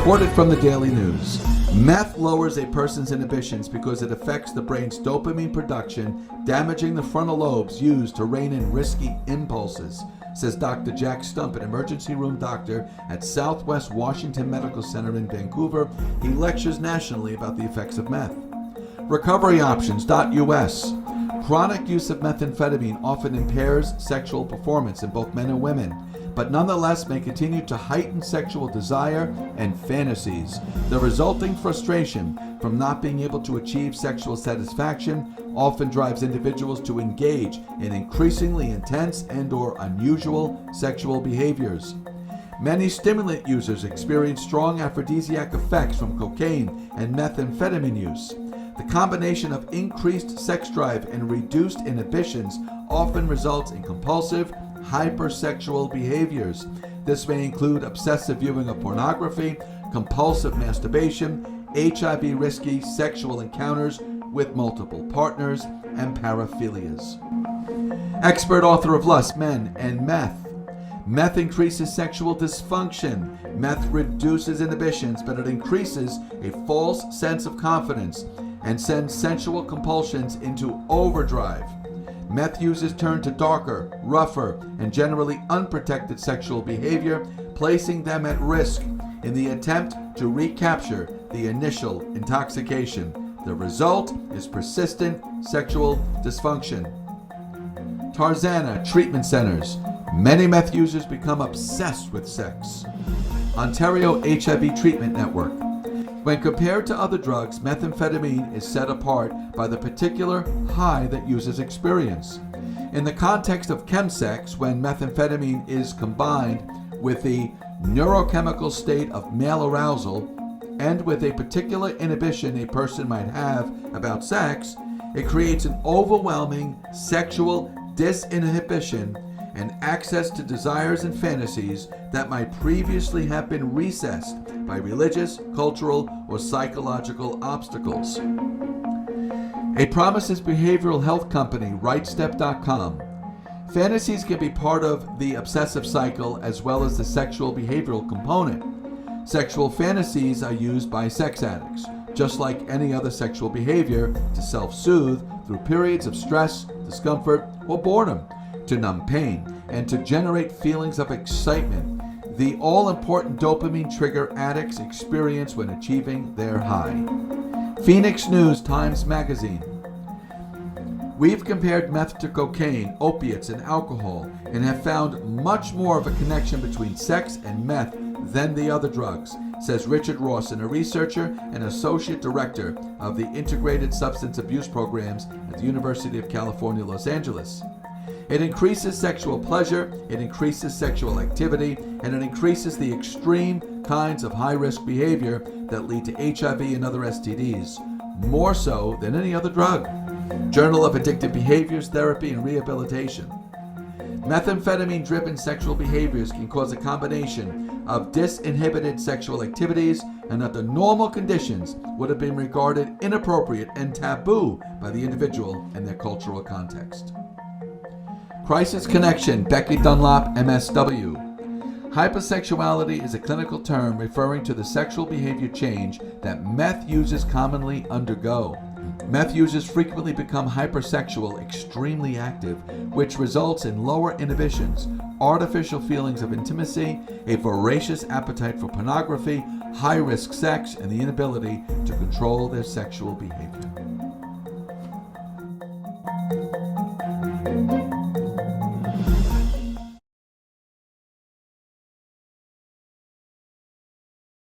Reported from the Daily News. Meth lowers a person's inhibitions because it affects the brain's dopamine production, damaging the frontal lobes used to rein in risky impulses, says Dr. Jack Stump, an emergency room doctor at Southwest Washington Medical Center in Vancouver. He lectures nationally about the effects of meth. Recoveryoptions.us. Chronic use of methamphetamine often impairs sexual performance in both men and women, but nonetheless may continue to heighten sexual desire and fantasies. The resulting frustration from not being able to achieve sexual satisfaction often drives individuals to engage in increasingly intense and/or unusual sexual behaviors. Many stimulant users experience strong aphrodisiac effects from cocaine and methamphetamine use. The combination of increased sex drive and reduced inhibitions often results in compulsive, hypersexual behaviors. This may include obsessive viewing of pornography, compulsive masturbation, HIV-risky sexual encounters with multiple partners, and paraphilias. Expert author of Lust, Men, and Meth. Meth increases sexual dysfunction. Meth reduces inhibitions, but it increases a false sense of confidence and sends sensual compulsions into overdrive. Meth users turn to darker, rougher, and generally unprotected sexual behavior, placing them at risk in the attempt to recapture the initial intoxication. The result is persistent sexual dysfunction. Tarzana Treatment Centers. Many meth users become obsessed with sex. Ontario HIV Treatment Network. When compared to other drugs, methamphetamine is set apart by the particular high that users experience. In the context of chemsex, when methamphetamine is combined with the neurochemical state of male arousal and with a particular inhibition a person might have about sex, it creates an overwhelming sexual disinhibition and access to desires and fantasies that might previously have been recessed by religious, cultural, or psychological obstacles. A Promises behavioral health company, RightStep.com. Fantasies can be part of the obsessive cycle as well as the sexual behavioral component. Sexual fantasies are used by sex addicts, just like any other sexual behavior, to self-soothe through periods of stress, discomfort, or boredom, to numb pain, and to generate feelings of excitement, the all-important dopamine trigger addicts experience when achieving their high. Phoenix News Times Magazine. We've compared meth to cocaine, opiates, and alcohol, and have found much more of a connection between sex and meth than the other drugs, says Richard Rawson, a researcher and associate director of the Integrated Substance Abuse Programs at the University of California, Los Angeles. It increases sexual pleasure, it increases sexual activity, and it increases the extreme kinds of high-risk behavior that lead to HIV and other STDs, more so than any other drug. Journal of Addictive Behaviors, Therapy, and Rehabilitation. Methamphetamine-driven sexual behaviors can cause a combination of disinhibited sexual activities and under normal conditions would have been regarded inappropriate and taboo by the individual and their cultural context. Crisis Connection, Becky Dunlop, MSW. Hypersexuality is a clinical term referring to the sexual behavior change that meth users commonly undergo. Meth users frequently become hypersexual, extremely active, which results in lower inhibitions, artificial feelings of intimacy, a voracious appetite for pornography, high-risk sex, and the inability to control their sexual behavior.